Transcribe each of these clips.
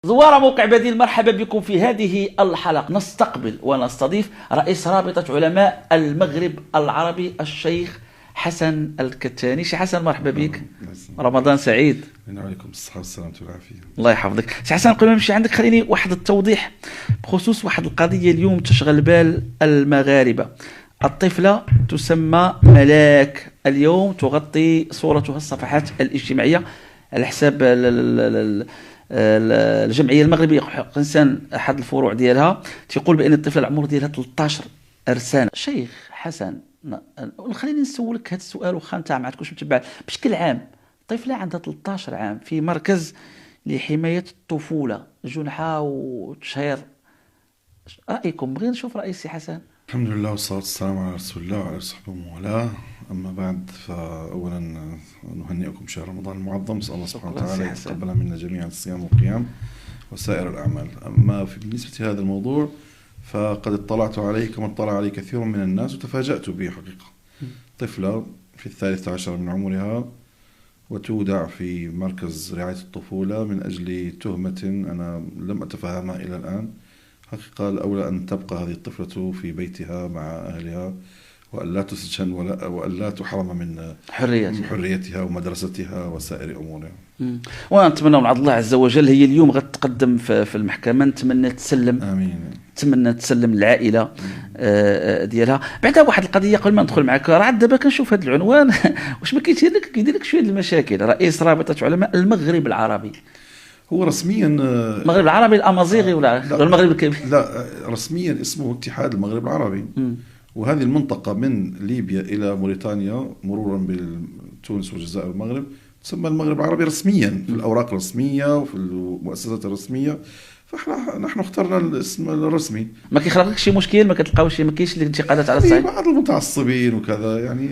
زوار موقع بديل، مرحبا بكم. في هذه الحلقة نستقبل ونستضيف رئيس رابطة علماء المغرب العربي الشيخ حسن الكتاني. شيخ حسن مرحبا بك، رمضان سعيد. عليكم الصحة والسلامة والعافية. الله يحفظك. شيخ حسن قبل ما نمشي عندك خليني واحد التوضيح بخصوص واحد القضية اليوم تشغل بال المغاربة. الطفلة تسمى ملاك، اليوم تغطي صورتها الصفحات الاجتماعية على حساب الجمعيه المغربيه لحقوق الانسان. احد الفروع ديالها تيقول بان الطفله العمر ديالها 13 سنه. شيخ حسن، خليني نسولك هذا السؤال واخا انت ما عندكش متبع. بشكل عام طفله عندها 13 عام في مركز لحمايه الطفوله جنحه وتشهير، رايكم؟ بغينا نشوف راي السي حسن. الحمد لله والصلاة والسلام على رسول الله وعلى صحبه وموالاه. أما بعد، فأولا نهنئكم شهر رمضان المعظم، نسأل الله سبحانه وتعالى يتقبل منا جميعا الصيام والقيام وسائر الأعمال. أما بالنسبة لهذا الموضوع فقد اطلعت عليه كما اطلع عليه كثير من الناس وتفاجأت به حقيقة. طفلة في 13 من عمرها وتودع في مركز رعاية الطفولة من أجل تهمة أنا لم أتفهمها إلى الآن. حقيقة الأولى أن تبقى هذه الطفلة في بيتها مع أهلها وأن لا تسجن وأن لا تحرم من حريتها ومدرستها وسائر أمورها. ونتمنى من الله عز وجل، هي اليوم غتقدم في المحكمة، نتمنى تسلم. آمين. نتمنى تسلم العائلة ديالها. بعدها واحد القضية قبل ما ندخل معك، راه دابا كنشوف هذا العنوان واش ما كيدير لك شوية المشاكل؟ رئيس رابطة علماء المغرب العربي. هو رسميا المغرب العربي الأمازيغي ولا المغرب الكبير؟ لا، رسميا اسمه اتحاد المغرب العربي. وهذه المنطقة من ليبيا إلى موريتانيا مرورا بتونس والجزائر والمغرب تسمى المغرب العربي رسميا في الأوراق الرسمية وفي المؤسسات الرسمية. فنحن اخترنا الاسم الرسمي. ما كيخلقلكش شي مشكل؟ ما كتلقاوش ما كاينش الانتقادات على الصعيد؟ بعض المتعصبين وكذا يعني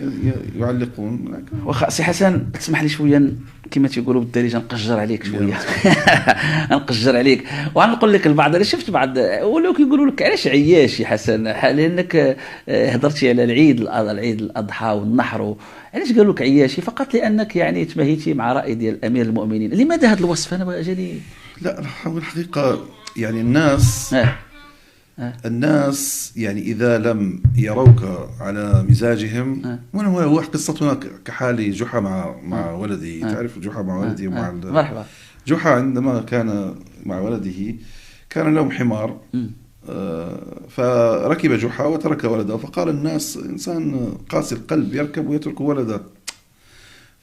يعلقون. واخا سي حسن تسمح لي شويه كما تيقولوا بالدارجه نقجر عليك شويه. نقجر عليك وغنقول لك البعض. انا شفت بعض ولاو كيقولوا لك علاش عياش يا حسن، لانك هضرتي على العيد الاضحى والنحر. علاش قالوا لك عياشي؟ فقط لانك يعني تماهيتي مع راي ديال امير المؤمنين. لماذا هذا الوصف؟ انا جاني لا، الحقيقه يعني الناس يعني إذا لم يروك على مزاجهم. هو قصتنا كحال جحا مع ولده. تعرف جحا مع ولده مرحبا. جحا عندما كان مع ولده كان لهم حمار، فركب جحا وترك ولده، فقال الناس إنسان قاسي القلب يركب ويترك ولده.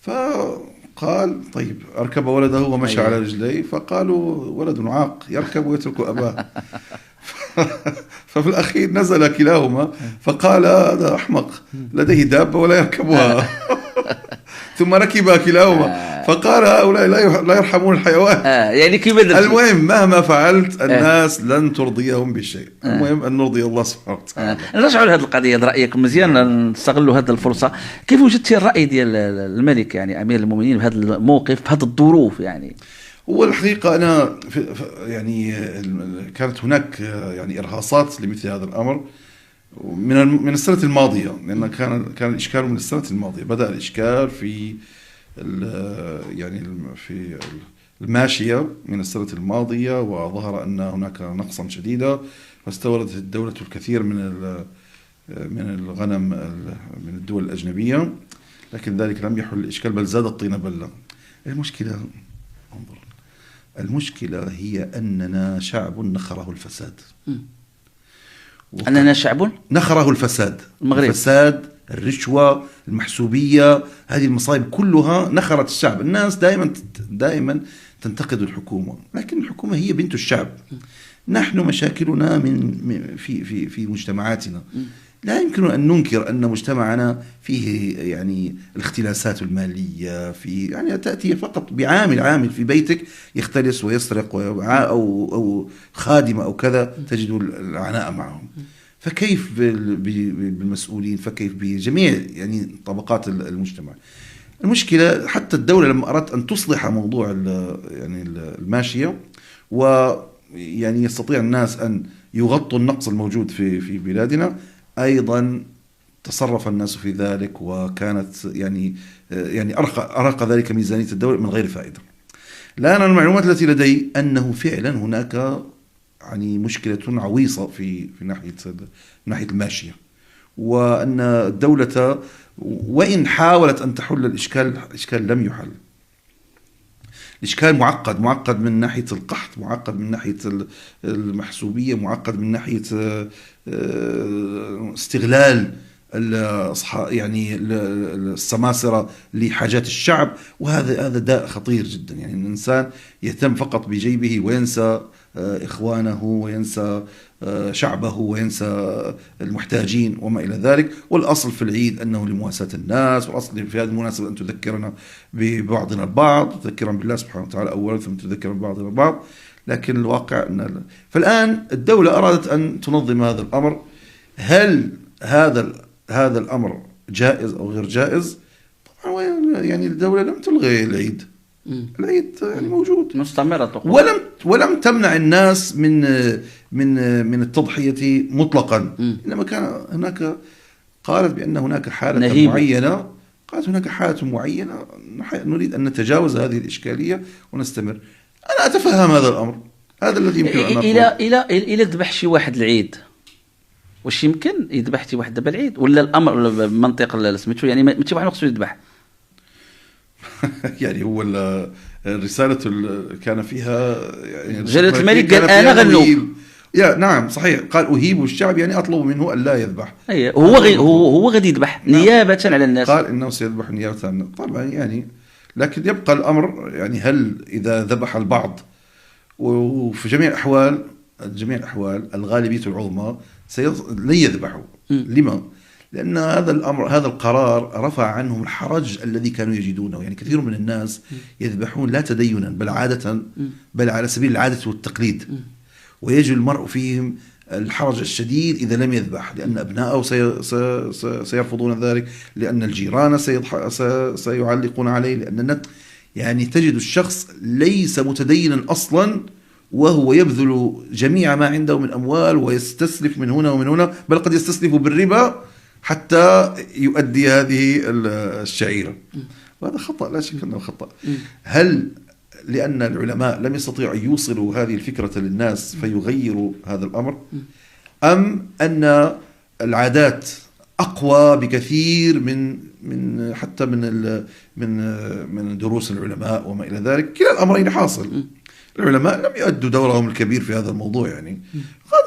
فقال طيب أركب ولده ومشى على رجليه، فقالوا ولد عاق يركب ويترك أباه. ففي الأخير نزل كلاهما فقال هذا أحمق لديه دابة ولا يركبها. ثم ركب كلاهما فقال هؤلاء لا يرحمون الحيوان. يعني كيف المهم مهما فعلت الناس لن ترضيهم بشيء. المهم أن نرضي الله سبحانه وتعالى. نرجعوا لهذه القضية. رأيك مزيان، نستغلوا هذه الفرصة. كيف وجدتي الرأي ديال الملك يعني أمير المؤمنين بهذا الموقف بهذه الظروف؟ يعني هو الحقيقة أنا يعني كانت هناك يعني إرهاصات لمثل هذا الأمر من السنة الماضية، لأن كان الإشكال من السنة الماضية. بدأ الإشكال في يعني في الماشية من السنة الماضية، وظهر أن هناك نقصا شديدا، فاستوردت الدولة الكثير من الغنم من الدول الأجنبية، لكن ذلك لم يحل الإشكال بل زاد الطين بلة. المشكلة هي أننا شعب نخره الفساد. أننا شعب نخره الفساد. المغرب. الفساد، الرشوة، المحسوبية، هذه المصائب كلها نخرت الشعب. الناس دائما تنتقد الحكومة، لكن الحكومة هي بنت الشعب. نحن مشاكلنا في مجتمعاتنا. لا يمكن أن ننكر أن مجتمعنا فيه يعني الاختلاسات المالية، يعني تأتي فقط بعامل في بيتك يختلس ويسرق أو خادمة أو كذا تجد العناء معهم. فكيف بالمسؤولين؟ فكيف بجميع يعني طبقات المجتمع؟ المشكلة حتى الدولة لما أردت أن تصلح موضوع يعني الماشية، ويعني يستطيع الناس أن يغطوا النقص الموجود في بلادنا، أيضا تصرف الناس في ذلك، وكانت يعني أرق ذلك ميزانية الدولة من غير فائدة. الآن المعلومات التي لدي أنه فعلا هناك يعني مشكلة عويصة في ناحية الماشية، وأن الدولة وإن حاولت أن تحل الإشكال لم يحل. الإشكال معقد من ناحية القحط، معقد من ناحية المحسوبية، معقد من ناحية استغلال يعني السماسرة لحاجات الشعب، وهذا داء خطير جدا. يعني الإنسان يهتم فقط بجيبه وينسى إخوانه وينسى شعبه وينسى المحتاجين وما إلى ذلك. والأصل في العيد أنه لمواساة الناس، والأصل في هذه المناسبة أن تذكرنا ببعضنا البعض، تذكرنا بالله سبحانه وتعالى أولا ثم تذكرنا ببعضنا البعض. لكن الواقع فالآن الدولة أرادت أن تنظم هذا الأمر. هل هذا الأمر جائز أو غير جائز؟ طبعا يعني الدولة لم تلغي العيد، العيد يعني موجود مستمرة، ولم تمنع الناس من التضحية مطلقا. إنما كان هناك، قالت بأن هناك حالة معينة، قالت هناك حالة معينة نريد أن نتجاوز هذه الإشكالية ونستمر. أنا أتفهم هذا الأمر، هذا الذي يمكن أن أقول. إلى ذبح شي واحد العيد، واش يمكن يذبح شي واحد دابا العيد، ولا الأمر ولا بالمنطق سميتو يعني ما واحد خصو يذبح؟ يعني هو الرسالة كان فيها يعني جلالة الملك قال أنا غنوب. نعم صحيح، قال أهيب الشعب، يعني أطلب منه أن لا يذبح. هو غادي يذبح نيابة على الناس، قال إنه سيذبح نيابة عن الناس طبعا. يعني لكن يبقى الأمر، يعني هل إذا ذبح البعض، وفي جميع الأحوال الغالبية العظمى لن يذبحوا. لما؟ لأن هذا القرار رفع عنهم الحرج الذي كانوا يجدونه. يعني كثير من الناس يذبحون لا تدينا بل عادة، بل على سبيل العادة والتقليد، ويجد المرء فيهم الحرج الشديد إذا لم يذبح، لأن أبناءه سيرفضون ذلك، لأن الجيران سيعلقون عليه، لأن يعني تجد الشخص ليس متدينا أصلا وهو يبذل جميع ما عنده من أموال ويستسلف من هنا ومن هنا، بل قد يستسلف بالربا حتى يؤدي هذه الشعيرة. وهذا خطأ، لا شك أنه خطأ. هل لأن العلماء لم يستطيعوا أن يوصلوا هذه الفكرة للناس فيغيروا هذا الأمر، أم أن العادات أقوى بكثير من حتى من دروس العلماء وما إلى ذلك؟ كلا الأمرين حاصل. العلماء لم يؤدوا دورهم الكبير في هذا الموضوع.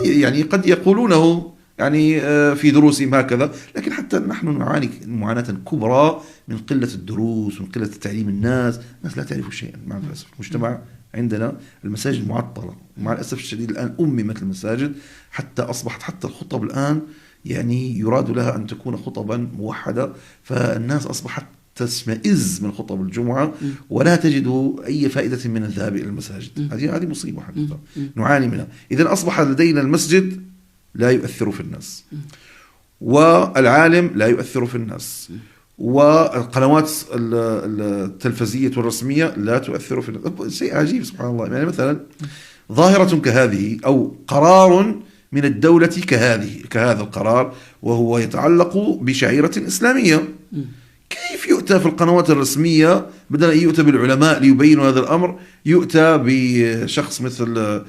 يعني قد يقولونه يعني في دروسهم هكذا، لكن حتى نحن نعاني معاناة كبرى من قلة الدروس، من قلة تعليم الناس لا تعرف شيئا مع الأسف. المجتمع عندنا المساجد معطلة، ومع الأسف الشديد الآن أممت المساجد حتى أصبحت حتى الخطب الآن يعني يراد لها أن تكون خطبا موحدة، فالناس أصبحت تشمئز من خطب الجمعة ولا تجد أي فائدة من الذهاب إلى المساجد. هذه مصيبة حقيقة نعاني منها. إذن أصبح لدينا المسجد لا يؤثر في الناس، والعالم لا يؤثر في الناس، والقنوات التلفزية والرسمية لا تؤثر في الناس. شيء عجيب سبحان الله. يعني مثلا ظاهرة كهذه أو قرار من الدولة كهذا القرار، وهو يتعلق بشعيرة إسلامية، كيف يؤتى في القنوات الرسمية بدل أن يؤتى بالعلماء ليبينوا هذا الأمر، يؤتى بشخص مثل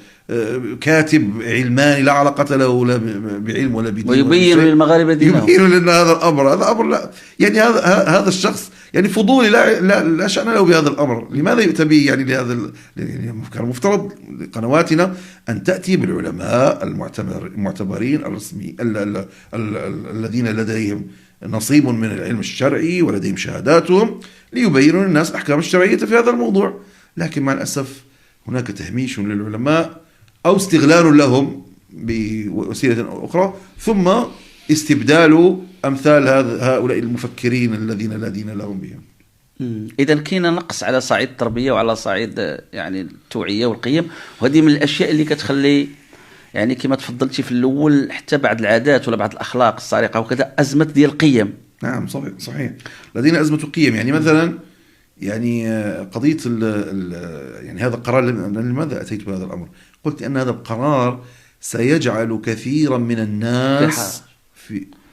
كاتب علماني لا علاقة له لا بعلم ولا بدين، ويبين للمغاربة دينهم، يبين لنا هذا أمر لا. يعني هذا الشخص يعني فضولي لا شأن له بهذا الأمر. لماذا يؤتى به؟ يعني لهذا يعني كان المفترض لقنواتنا أن تأتي بالعلماء المعتبرين الرسمي الذين لديهم نصيب من العلم الشرعي ولديهم شهاداتهم ليبينوا للناس الأحكام الشرعية في هذا الموضوع. لكن مع الأسف هناك تهميش للعلماء أو استغلال لهم بوسيلة أخرى، ثم استبدال أمثال هؤلاء المفكرين الذين لا دين لهم بهم. إذا كاين نقص على صعيد التربية وعلى صعيد يعني التوعية والقيم، وهذه من الأشياء اللي كتخلي يعني كما تفضلتي في الأول حتى بعض العادات ولا بعض الأخلاق السارقة وكذا أزمة ديال القيم. نعم صحيح لدينا أزمة قيم. يعني مثلا يعني قضية يعني هذا القرار، لماذا أتيت بهذا الأمر؟ قلت أن هذا القرار سيجعل كثيرا من الناس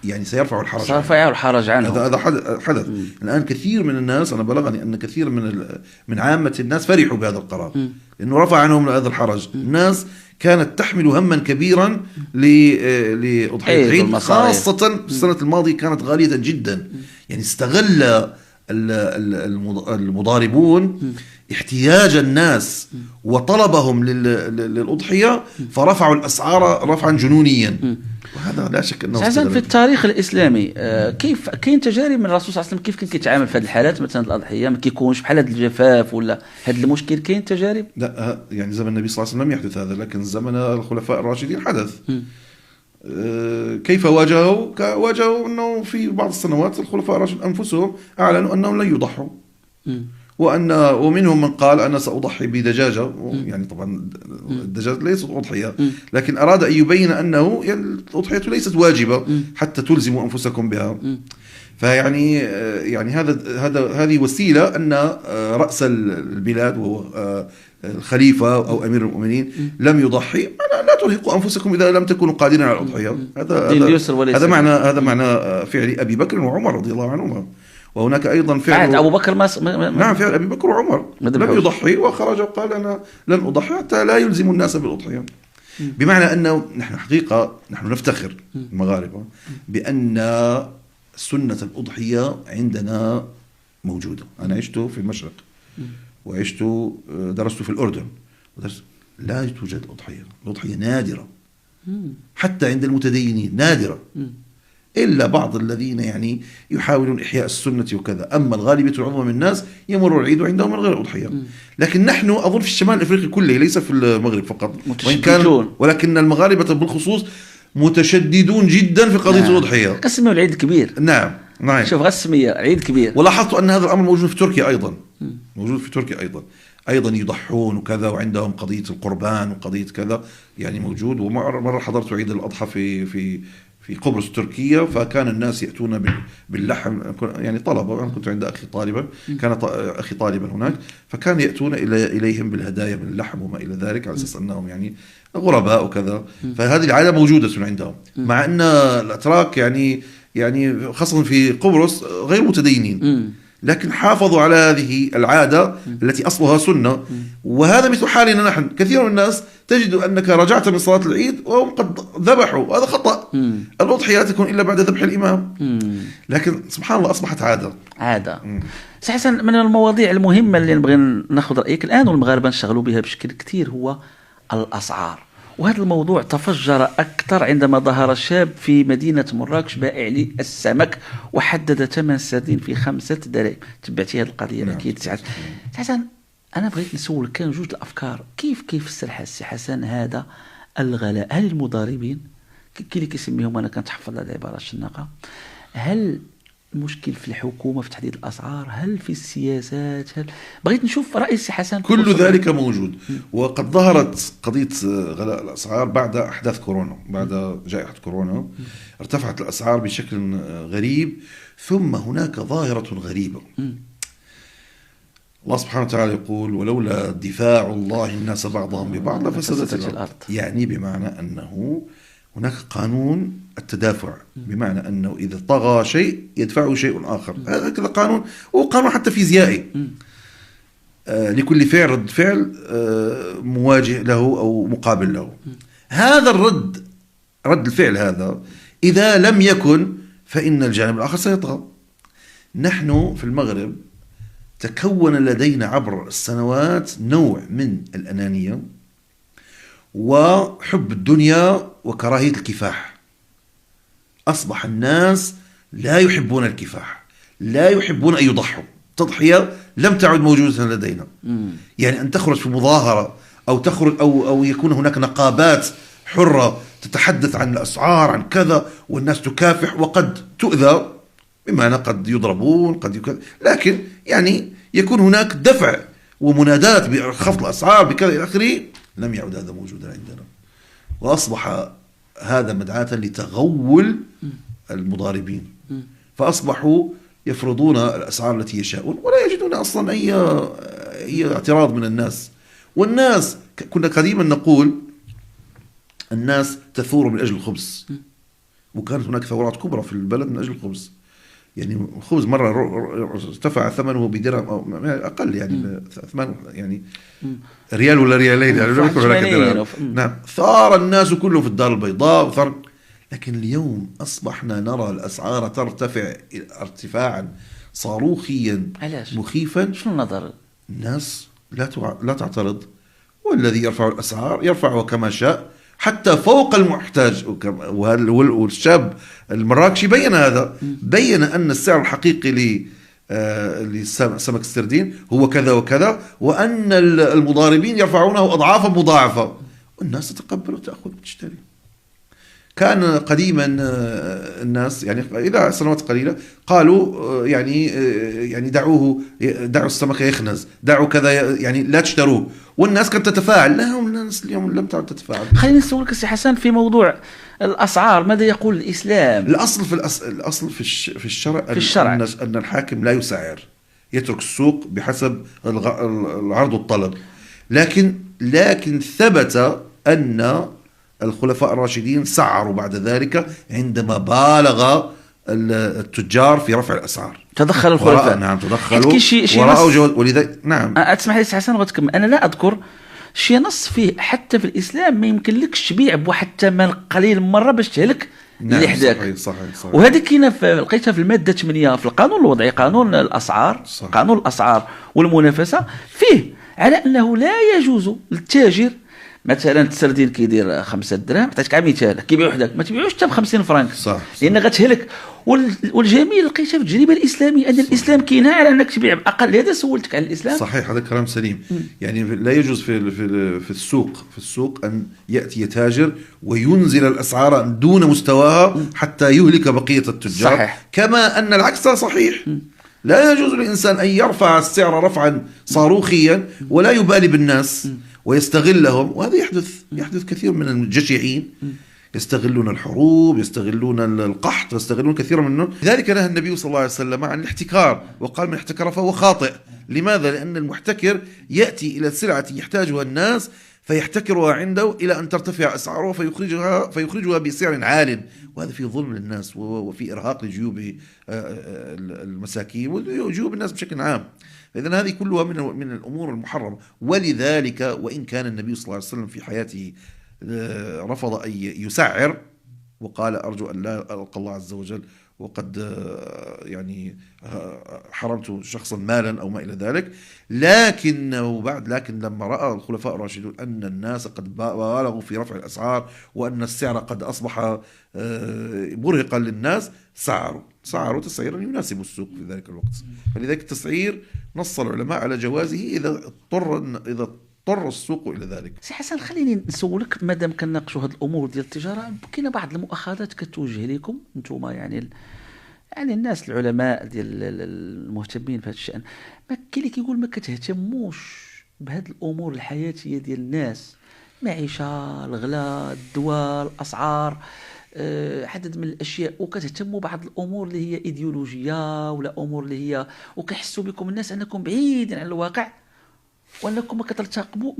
يعني سيرفع الحرج عنه. سيرفع الحرج عنه. هذا حدث. الآن كثير من الناس، أنا بلغني أن كثير من عامة الناس فرحوا بهذا القرار لأنه رفع عنهم هذا الحرج. الناس كانت تحمل هما كبيرا لأضحية العيد، خاصة في السنة الماضية كانت غالية جدا. يعني استغل المضاربون احتياج الناس وطلبهم للأضحية فرفعوا الأسعار رفعا جنونيا، وهذا لا شك أنه في التاريخ الإسلامي كيف كاين تجارب من الرسول صلى الله عليه وسلم كيف كان كيتعامل في هذه الحالات، مثلا الأضحية ما كيكونش بحال هذا الجفاف ولا هذا المشكل؟ كاين تجارب؟ لا، يعني زمن النبي صلى الله عليه وسلم لم يحدث هذا، لكن زمن الخلفاء الراشدين حدث. كيف واجهوا أنه في بعض السنوات الخلفاء الراشدين أنفسهم أعلنوا أنهم لن يضحوا، ومنهم من قال أنا سأضحي بدجاجة. يعني طبعا الدجاجة ليست أضحية، لكن أراد أن يبين أنه الأضحية ليست واجبة حتى تلزموا أنفسكم بها. فيعني هذه وسيلة أن رأس البلاد وهو الخليفة أو أمير المؤمنين لم يضحي. لا ترهقوا أنفسكم إذا لم تكونوا قادرين على الأضحية. هذا معنى فعل أبي بكر وعمر رضي الله عنهما. وهناك أيضا فعل أبو بكر نعم، فعل أبي بكر وعمر لم يضحي وخرج وقال أنا لن أضحي حتى لا يلزم الناس بالأضحية. بمعنى أنه نحن حقيقة نحن نفتخر المغاربة بأن سنة الأضحية عندنا موجودة. أنا عشت في المشرق درست في الأردن لا توجد الأضحية نادرة، حتى عند المتدينين نادرة، إلا بعض الذين يعني يحاولون إحياء السنة وكذا. أما الغالبية العظمى من الناس يمر العيد وعندهم من غير أضحية. لكن نحن أظن في الشمال الأفريقي كله، ليس في المغرب فقط، ولكن المغاربة بالخصوص متشددون جدا في قضية الأضحية. قسموا العيد الكبير. نعم. شوف غسمية عيد كبير. ولاحظت أن هذا الأمر موجود في تركيا أيضا. أيضا يضحون وكذا، وعندهم قضية القربان وقضية كذا يعني موجود. ومرة حضرت عيد الأضحى في قبرص تركيا، فكان الناس يأتون باللحم، يعني طلبة. أنا كنت عند أخي طالبا، كان أخي طالبا هناك، فكان يأتون إليهم بالهدايا من اللحم وما إلى ذلك، على أساس أنهم يعني غرباء وكذا. فهذه العادة موجودة عندهم، مع أن الأتراك يعني خاصة في قبرص غير متدينين، لكن حافظوا على هذه العادة التي أصلها سنة. وهذا مثل حالنا نحن، كثير من الناس تجد أنك رجعت من صلاة العيد وهم قد ذبحوا، هذا خطأ. الأضحية تكون إلا بعد ذبح الإمام، لكن سبحان الله أصبحت عادة. حسن، من المواضيع المهمة اللي نبغي ناخذ رأيك الآن والمغاربة انشغلوا بها بشكل كتير هو الأسعار. وهذا الموضوع تفجر أكثر عندما ظهر شاب في مدينة مراكش بائع للسمك وحدد ثمن السردين في 5 دراهم. تبعتي هذه القضية أكيد حسن. أنا بغيت نسولك، كان جوج الأفكار كيف يفسر السي حسن هذا الغلاء؟ هل المضاربين كي اللي كيسميهم، أنا كنت حفظ هذه العبارة الشناقة، هل المشكل في الحكومة في تحديد الأسعار؟ هل في السياسات؟ بغيت نشوف رأي السي حسن. كل ذلك موجود. وقد ظهرت قضية غلاء الأسعار بعد أحداث كورونا، بعد جائحة كورونا ارتفعت الأسعار بشكل غريب. ثم هناك ظاهرة غريبة، الله سبحانه وتعالى يقول ولولا دفاع الله الناس بعضهم ببعض لفسدت الأرض. يعني بمعنى أنه هناك قانون التدافع، بمعنى أنه إذا طغى شيء يدفعه شيء آخر. هذا كذا قانون، وقانون حتى فيزيائي، لكل فعل رد فعل مواجه له أو مقابل له. هذا رد الفعل هذا إذا لم يكن فإن الجانب الآخر سيطغى. نحن في المغرب تكون لدينا عبر السنوات نوع من الأنانية وحب الدنيا وكراهية الكفاح. أصبح الناس لا يحبون الكفاح، لا يحبون أن يضحوا. تضحية لم تعد موجودة لدينا. يعني أن تخرج في مظاهرة أو تخرج أو يكون هناك نقابات حرة تتحدث عن الأسعار عن كذا، والناس تكافح وقد تؤذى، بمعنى قد يضربون لكن يعني يكون هناك دفع ومنادات بخفض الأسعار بكذا إلى آخره. لم يعد هذا موجودا عندنا، وأصبح هذا مدعاة لتغول المضاربين، فأصبحوا يفرضون الأسعار التي يشاءون ولا يجدون أصلا أي اعتراض من الناس. والناس كنا قديما نقول الناس تثور من أجل الخبز، وكانت هناك ثورات كبرى في البلد من أجل الخبز. يعني الخبز مرة ارتفع ثمنه بدرهم أو أقل، يعني ثمن يعني ريال ولا ريالين، يعني لم يكن هناك درهم. نعم، ثار الناس كله في الدار البيضاء لكن اليوم أصبحنا نرى الأسعار ترتفع ارتفاعا صاروخيا مخيفا. شنو النظر؟ الناس لا تعترض، والذي يرفع الأسعار يرفعها كما شاء حتى فوق المحتاج. والشاب المراكشي بين هذا، بين أن السعر الحقيقي لسمك السردين هو كذا وكذا، وأن المضاربين يرفعونه أضعافا مضاعفة، والناس تتقبل وتأخذ وتشتري. كان قديما الناس يعني إذا سنوات قليلة قالوا يعني دعوا السمك يخنز، دعوا كذا، يعني لا تشتروه، والناس كانت تتفاعل. لا، الناس اليوم لم تعد تتفاعل. خلينا نسولك سي حسن في موضوع الأسعار، ماذا يقول الإسلام؟ الأصل في الشرع أن الحاكم لا يسعر، يترك السوق بحسب العرض والطلب. لكن ثبت أن الخلفاء الراشدين سعروا بعد ذلك عندما بالغ التجار في رفع الأسعار. تدخل الخلفاء. نعم، تدخلوا ورأوا ولذلك نعم. أسمح لي حسن وتكمل. أنا لا أذكر شي نص فيه حتى في الإسلام ما يمكن لكش تبيع بواحد الثمن قليل مرة باش تهلك اللي حداك. صحيح. وهذه كاينه لقيتها في المادة 8 في القانون الوضعي، قانون الأسعار. صحيح. قانون الأسعار والمنافسة فيه على أنه لا يجوز للتاجر مثلا السردين كيدير 5 دراهم، عطيتك على مثال كيبيعوا وحدك ما تبيعوش حتى ب 50 فرنك، صح. لان غتهلك. والجميل لقيتها في التجربه الاسلاميه ان الاسلام كاينه على انك تبيع باقل. هذا سولتك على الاسلام. صحيح، هذا كلام سليم. يعني لا يجوز في السوق ان ياتي تاجر وينزل الاسعار دون مستواها حتى يهلك بقيه التجار. صحيح. كما ان العكس صحيح. لا يجوز للانسان ان يرفع السعر رفعا صاروخيا ولا يبالي بالناس ويستغلهم. وهذا يحدث كثير من الجشعين، يستغلون الحروب، يستغلون القحط، يستغلون كثيرا منهم. لذلك نهى النبي صلى الله عليه وسلم عن الاحتكار، وقال من احتكر فهو خاطئ. لماذا؟ لأن المحتكر يأتي إلى سلعة يحتاجها الناس فيحتكرها عنده إلى أن ترتفع أسعارها فيخرجها بسعر عال، وهذا فيه ظلم للناس وفي إرهاق لجيوب المساكين وجيوب الناس بشكل عام. إذن هذه كلها من الأمور المحرمة. ولذلك وإن كان النبي صلى الله عليه وسلم في حياته رفض أن يسعر، وقال أرجو أن لا ألقى الله عز وجل وقد يعني حرمت شخصا مالا أو ما إلى ذلك. لكن لما رأى الخلفاء الراشدون أن الناس قد بالغوا في رفع الأسعار وأن السعر قد أصبح مرهقا للناس، سعروا تسعيرا يناسب السوق في ذلك الوقت. فلذلك التسعير نص العلماء على جوازه إذا اضطر السوق إلى ذلك. سي حسن خليني نسولك، مادام كنناقشوا هذه الأمور ديال التجارة، كاينه بعض المؤاخذات كتوجه لكم انتم يعني الناس العلماء ديال المهتمين في هذا الشأن. ما كاين اللي كيقول ما كتهتموش بهذه الأمور الحياتية ديال الناس، معيشة، الغلاء، الدواء، الأسعار، عدد من الاشياء، وكتهتموا بعض الامور اللي هي ايديولوجيه ولا امور اللي هي وكيحسوا بكم الناس انكم بعيدين عن الواقع وانكم ما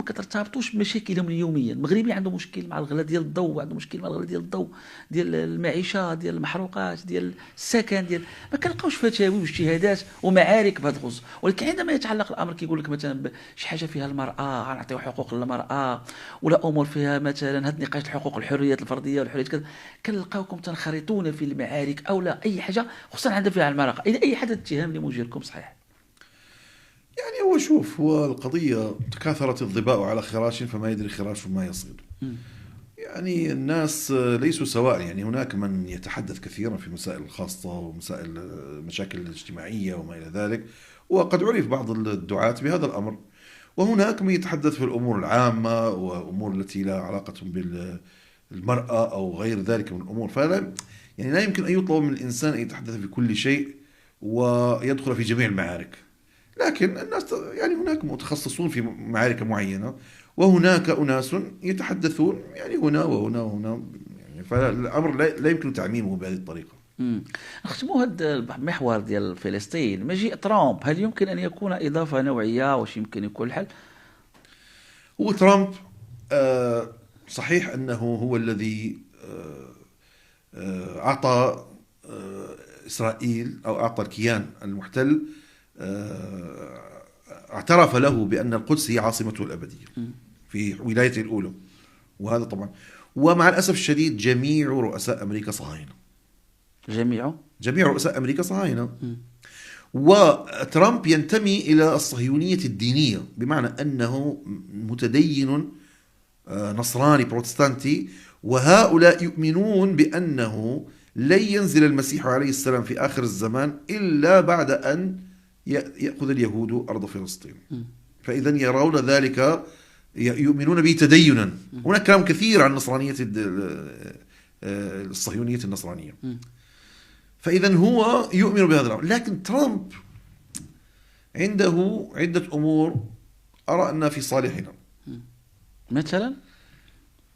كترتبطوش بمشاكلهم اليوميه. المغربي عنده مشكل مع الغلاء ديال الضوء، عنده مشكل مع الغلاء ديال الضوء، ديال المعيشه، ديال المحروقات، ديال السكن، ديال ما كنلقاوش فتاوي واجتهادات ومعارك بهذا الخصوص. ولكن عندما يتعلق الامر كيقول لك مثلا شي حاجه فيها المراه غنعطيو حقوق للمراه، ولا امور فيها مثلا هاد نقاش الحقوق الحريات الفرديه والحريات كذا، كنلقاوكم تنخرطون في المعارك او لا اي حاجه خصوصا عندها فيها المراه. اي حد اتهام لموجهكم صحيح؟ يعني هو القضية تكاثرت الظباء على خراش فما يدري خراش ما يصيد. يعني الناس ليسوا سواء، يعني هناك من يتحدث كثيرا في مسائل الخاصة ومسائل المشاكل الاجتماعية وما إلى ذلك، وقد عرف بعض الدعاة بهذا الأمر، وهناك من يتحدث في الأمور العامة وأمور التي لا علاقة بالمرأة أو غير ذلك من الأمور. فلا يعني لا يمكن أن يطلب من الإنسان أن يتحدث في كل شيء ويدخل في جميع المعارك. لكن الناس يعني هناك متخصصون في معارك معينة، وهناك أناس يتحدثون يعني هنا وهنا وهنا، يعني فالأمر لا يمكن تعميمه بهذه الطريقة. نختموا هذا المحور ديال فلسطين. مجيء ترامب هل يمكن أن يكون إضافة نوعية؟ واش يمكن يكون الحل؟ هو ترامب صحيح أنه هو الذي أعطى إسرائيل أو أعطى الكيان المحتل اعترف له بأن القدس هي عاصمته الأبدية في ولايته الأولى. وهذا طبعا، ومع الأسف الشديد جميع رؤساء أمريكا صهاينة، جميع رؤساء أمريكا صهاينة. وترامب ينتمي إلى الصهيونية الدينية، بمعنى أنه متدين نصراني بروتستانتي، وهؤلاء يؤمنون بأنه لن ينزل المسيح عليه السلام في آخر الزمان إلا بعد أن يأخذ اليهود أرض فلسطين. فإذا يرون ذلك، يؤمنون به تدينا. هناك كلام كثير عن نصرانية الصهيونية النصرانية. فإذا هو يؤمن بهذا الأمر. لكن ترامب عنده عدة أمور أرى أنها في صالحنا. مثلا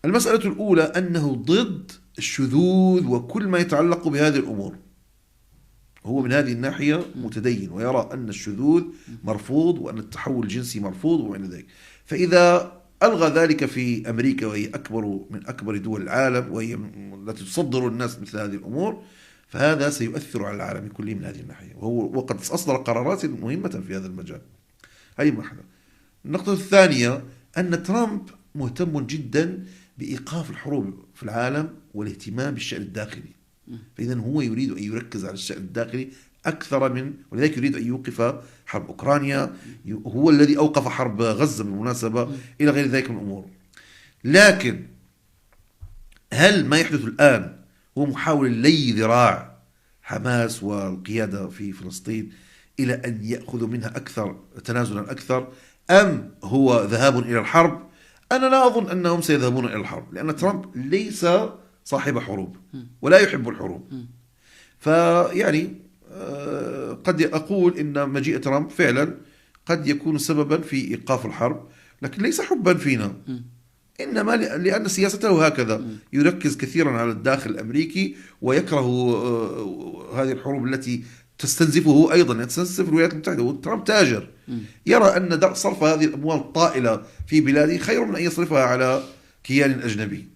المسألة الأولى أنه ضد الشذوذ وكل ما يتعلق بهذه الأمور. هو من هذه الناحية متدين، ويرى أن الشذوذ مرفوض وأن التحول الجنسي مرفوض ومن ذلك. فإذا ألغى ذلك في أمريكا، وهي من أكبر دول العالم، وهي التي تصدر الناس مثل هذه الأمور، فهذا سيؤثر على العالم كله من هذه الناحية، وقد أصدر قرارات مهمة في هذا المجال. هذه مرحلة. النقطة الثانية أن ترامب مهتم جدا بإيقاف الحروب في العالم والاهتمام بالشأن الداخلي. فإذا هو يريد أن يركز على الشأن الداخلي أكثر ولذلك يريد أن يوقف حرب أوكرانيا، هو الذي أوقف حرب غزة بالمناسبة، إلى غير ذلك من الأمور. لكن هل ما يحدث الآن هو محاولة لي ذراع حماس والقيادة في فلسطين إلى أن يأخذوا منها أكثر تنازلا أكثر، أم هو ذهاب إلى الحرب؟ أنا لا أظن أنهم سيذهبون إلى الحرب، لأن ترامب ليس صاحب حروب ولا يحب الحروب. فيعني قد أقول إن مجيء ترامب فعلا قد يكون سببا في إيقاف الحرب، لكن ليس حبا فينا، إنما لأن سياسته هكذا، يركز كثيرا على الداخل الأمريكي، ويكره هذه الحروب التي تستنزفه أيضا، تستنزف الولايات المتحدة. وترامب تاجر، يرى أن صرف هذه الأموال الطائلة في بلاده خير من أن يصرفها على كيان أجنبي.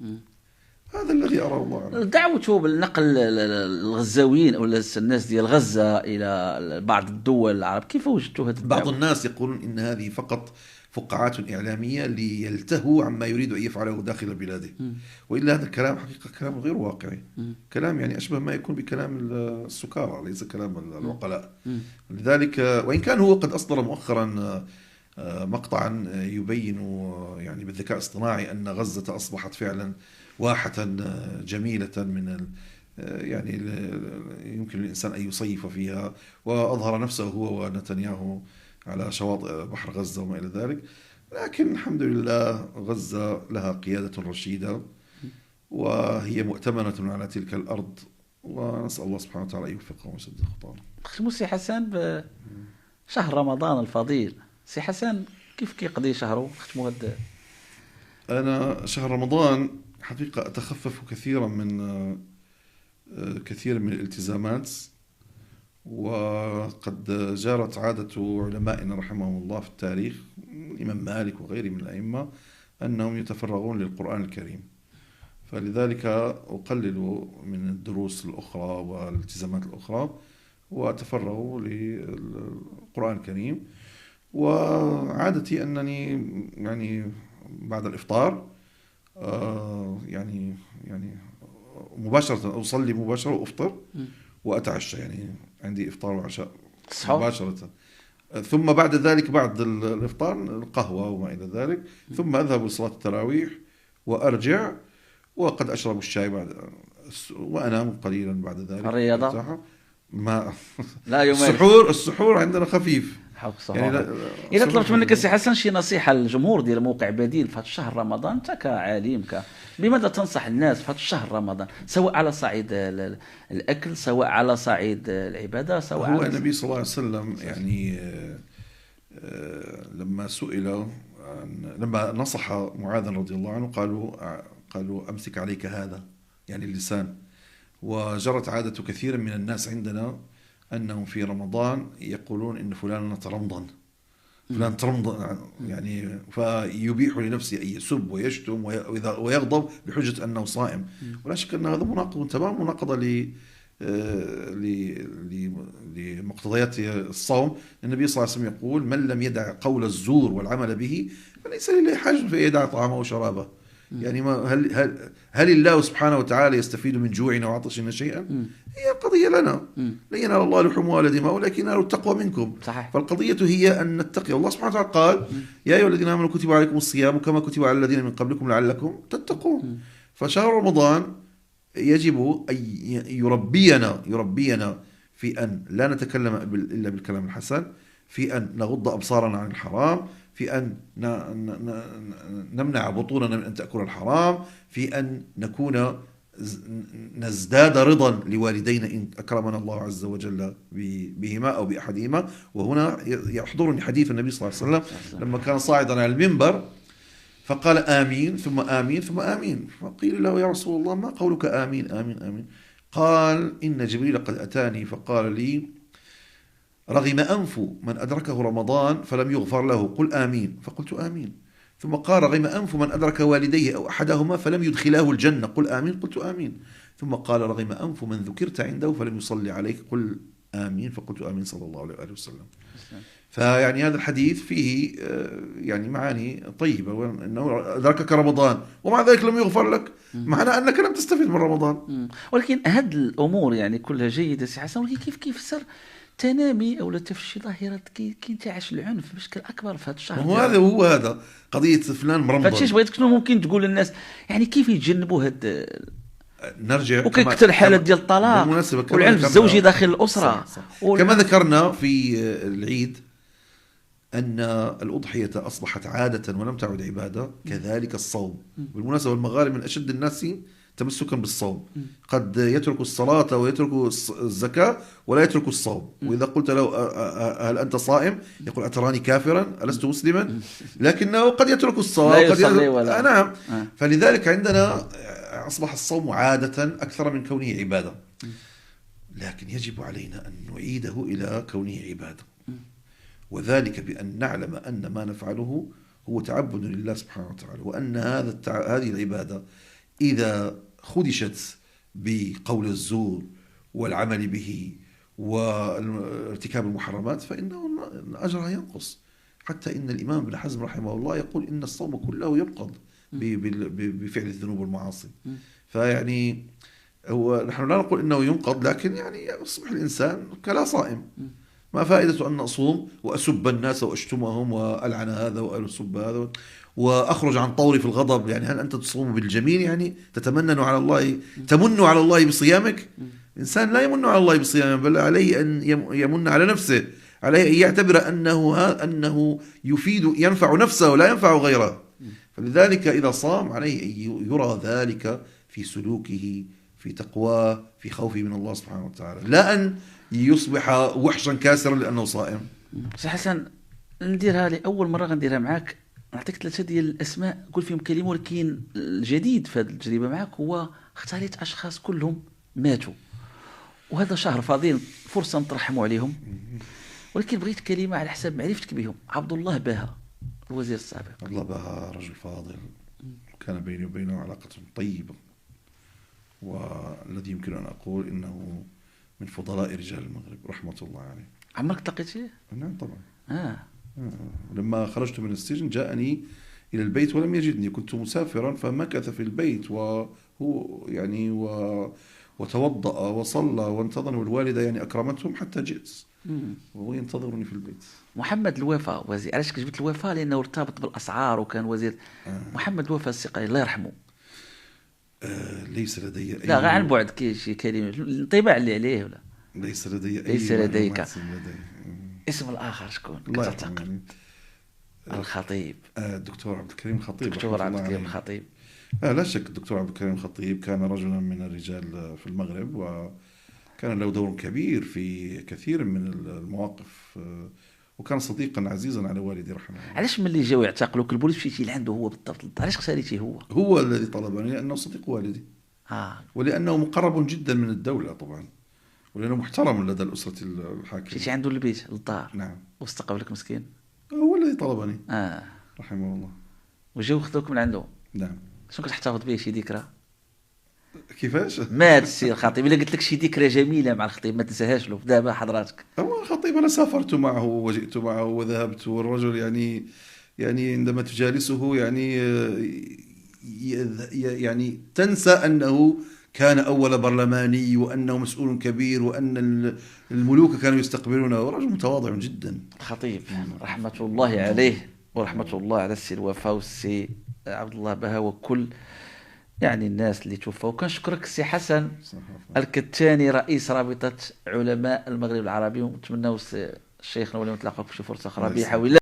هذا الذي أراه الله. دعوته بالنقل الغزاويين أو الناس ديال غزة إلى بعض الدول العرب، كيف وجدتوا هذا الدعوة؟ بعض الناس يقولون إن هذه فقط فقاعات إعلامية ليلتهوا عما يريد أن يفعله داخل بلاده، وإلا هذا الكلام حقيقة كلام غير واقعي، كلام يعني أشبه ما يكون بكلام السكارى، ليس كلام العقلاء. لذلك وإن كان هو قد أصدر مؤخرا مقطعا يبين يعني بالذكاء الاصطناعي أن غزة أصبحت فعلا واحة جميلة من يعني يمكن للإنسان أن يصيف فيها، وأظهر نفسه هو ونتنياهو على شواطئ بحر غزة وما إلى ذلك. لكن الحمد لله غزة لها قيادة رشيدة، وهي مؤتمنة على تلك الأرض، ونسأل الله سبحانه وتعالى يوفقهم ويسدد خطاهم. ختموا سي حسن بشهر رمضان الفضيل، سي حسن كيف كيقضي شهره؟ ختموا هذا. أنا شهر رمضان حقيقة أتخفف كثيرا من الالتزامات، وقد جرت عادة علمائنا رحمهم الله في التاريخ، الإمام مالك وغيره من الأئمة، أنهم يتفرغون للقرآن الكريم، فلذلك أقلل من الدروس الأخرى والالتزامات الأخرى وأتفرغ للقرآن الكريم. وعادتي أنني يعني بعد الإفطار يعني مباشرة أصلي مباشرة وأفطر وأتعشى، يعني عندي إفطار وعشاء مباشرة. ثم بعد ذلك بعد الإفطار القهوة وما إلى ذلك، ثم أذهب لصلاة التراويح وأرجع، وقد أشرب الشاي بعد، وأنام قليلا بعد ذلك. الرياضة ما لا يوم السحور عندنا خفيف. يعني إذا طلبت منك سي حسن شي نصيحة للجمهور ديال موقع بديل في هذا الشهر رمضان، أنت كعالم بماذا تنصح الناس في هذا الشهر رمضان، سواء على صعيد الأكل، سواء على صعيد العبادة، سواء هو النبي صلى الله عليه وسلم يعني لما سئل لما نصح معاذ رضي الله عنه قالوا أمسك عليك هذا، يعني اللسان. وجرت عادة كثير من الناس عندنا أنهم في رمضان يقولون إن فلان ترمضن، فلان ترمض يعني، فيبيح لنفسه أن يسب ويشتم ويغضب بحجة أنه صائم. ولا شك أن هذا مناقض تمام، مناقضة لمقتضيات الصوم. النبي صلى الله عليه وسلم يقول: من لم يدع قول الزور والعمل به فليس لله حاجة في يدع طعامه وشرابه. يعني هل الله سبحانه وتعالى يستفيد من جوعنا وعطشنا شيئا؟ هي القضية لنا لن ينال الله لحومها ولا دماء ولكن ينال التقوى منكم. صحيح. فالقضية هي أن نتقي. الله سبحانه وتعالى قال: يا أيها الذين آمنوا كتب عليكم الصيام كما كتب على الذين من قبلكم لعلكم تتقون. فشهر رمضان يجب أن يربينا في أن لا نتكلم إلا بالكلام الحسن، في أن نغض أبصارنا عن الحرام، في أن نمنع بطوننا من أن تأكل الحرام، في أن نزداد رضا لوالدينا إن أكرمنا الله عز وجل بهما أو بأحدهما. وهنا يحضرني حديث النبي صلى الله عليه وسلم لما كان صاعدا على المنبر فقال: آمين ثم آمين ثم آمين. فقيل له: يا رسول الله، ما قولك آمين آمين آمين؟ قال: إن جبريل قد أتاني فقال لي: رغم أنف من أدركه رمضان فلم يغفر له، قل آمين. فقلت آمين. ثم قال: رغم أنف من أدرك والديه أو أحدهما فلم يدخلاه الجنة، قل آمين. قلت آمين. ثم قال: رغم أنف من ذكرت عنده فلم يصلي عليك، قل آمين. فقلت آمين، صلى الله عليه وسلم. فيعني هذا الحديث فيه يعني معاني طيبة، وأنه أدركك رمضان ومع ذلك لم يغفر لك، معنى أنك لم تستفيد من رمضان. ولكن هذه الأمور يعني كلها جيدة سي حسن، ولكن كيف سر تنامي او تفشي ظاهره كينتعش العنف بشكل اكبر في هذا الشهر؟ هذا قضيه فلان مرمض. فهادشي بغيتك شنو ممكن تقول للناس يعني كيف يتجنبوا هاد نرجع وكيكثر الحالات ديال الطلاق والعنف الزوجي داخل الاسره. صح. كما ذكرنا في العيد أن الأضحية أصبحت عادة ولم تعد عبادة، كذلك الصوم. بالمناسبة المغارب من أشد الناس تمسكا بالصوم، قد يترك الصلاة ويترك الزكاة ولا يترك الصوم. وإذا قلت له: هل أنت صائم؟ يقول: أتراني كافرا؟ ألست مسلما؟ لكنه قد يترك الصلاة لا يصلي ولا. نعم. فلذلك عندنا أصبح الصوم عادة أكثر من كونه عبادة، لكن يجب علينا أن نعيده إلى كونه عبادة، وذلك بأن نعلم أن ما نفعله هو تعبد لله سبحانه وتعالى، وأن هذه العبادة إذا خدشت بقول الزور والعمل به وارتكاب المحرمات فإنه أجرها ينقص. حتى إن الإمام ابن حزم رحمه الله يقول: إن الصوم كله ينقض بفعل الذنوب والمعاصي. فيعني نحن لا نقول إنه ينقض، لكن يعني يصبح الإنسان كلا صائم. ما فائدة أن أصوم وأسب الناس وأشتمهم وألعن هذا وأسب هذا وأخرج عن طوري في الغضب؟ يعني هل أنت تصوم بالجميل؟ يعني تمن على الله بصيامك؟ إنسان لا يمن على الله بصيامه، بل عليه أن يمن على نفسه، عليه أن يعتبر أنه ينفع نفسه ولا ينفع غيره. فلذلك إذا صام عليه أن يرى ذلك في سلوكه، في تقواه، في خوفه من الله سبحانه وتعالى، لا أن يصبح وحشا كاسرا لأنه صائم. سي حسن، نديرها لأول مرة غنديرها معك، نعطيك 3 ديال الأسماء قول فيهم كلمة، ولكن الجديد في هذه التجربة معك هو اختاريت أشخاص كلهم ماتوا، وهذا شهر فضيل فرصة نترحموا عليهم، ولكن بغيت كلمة على حساب معرفتك بهم. عبد الله باها الوزير السابق. عبد الله باها رجل فاضل، كان بيني وبينه علاقة طيبة، والذي يمكن أن أقول إنه من فضلاء رجال المغرب رحمة الله عليه. عمرك تلقيتيه؟ نعم طبعا. لما خرجت من السجن جاءني إلى البيت ولم يجدني، كنت مسافرا، فمكث في البيت وهو يعني وتوضأ وصلى وانتظرني، والوالدة يعني أكرمتهم حتى جئت وهو ينتظرني في البيت. محمد الوفا وزير، علاش كتبت الوفا؟ لأنه ارتبط بالأسعار وكان وزير. محمد الوفا السقاي الله يرحمه. ليس لدي لا غير عن بعد شي كلمة انطباع اللي عليه ولا؟ ليس لديك اسم الآخر شكون؟ الله يرحمه. الخطيب. الدكتور عبد الكريم الخطيب. دكتور عبد الكريم الخطيب. لا شك الدكتور عبد الكريم الخطيب كان رجلا من الرجال في المغرب، وكان له دور كبير في كثير من المواقف، وكان صديقا عزيزا على والدي رحمه الله. علاش ملي جاو يعتقلوا البوليس مشيتي لعنده هو بالضبط؟ علاش اختاريتيه هو الذي طلبني، لأنه صديق والدي، ولأنه مقرب جدا من الدولة طبعا، ولأنه محترم لدى الأسرة الحاكمة. مشيتي عنده للبيت للدار؟ نعم. واستقبلك مسكين؟ هو الذي طلبني اه. رحمه الله. وجاو خذوك من عنده. نعم. شنو كتحتفظ به شي ذكرى؟ كيفاش؟ مات السي الخطيب، الا قلت لك شي ذكرى جميله مع الخطيب ما تنساهاش له دابا حضراتك. هو الخطيب أنا سافرت معه وجئت معه وذهبت، والرجل يعني عندما تجالسه يعني يعني تنسى أنه كان أول برلماني، وأنه مسؤول كبير، وأن الملوك كانوا يستقبلونه. رجل متواضع جدا الخطيب رحمه الله عليه، ورحمه الله على السي الوفا والسي عبد الله بها وكل يعني الناس اللي توفوا. وكنشكرك السي حسن الكتاني رئيس رابطه علماء المغرب العربي، ونتمنوا شيخنا ولي نتلاقاو في شي فرصه اخرى بحول الله.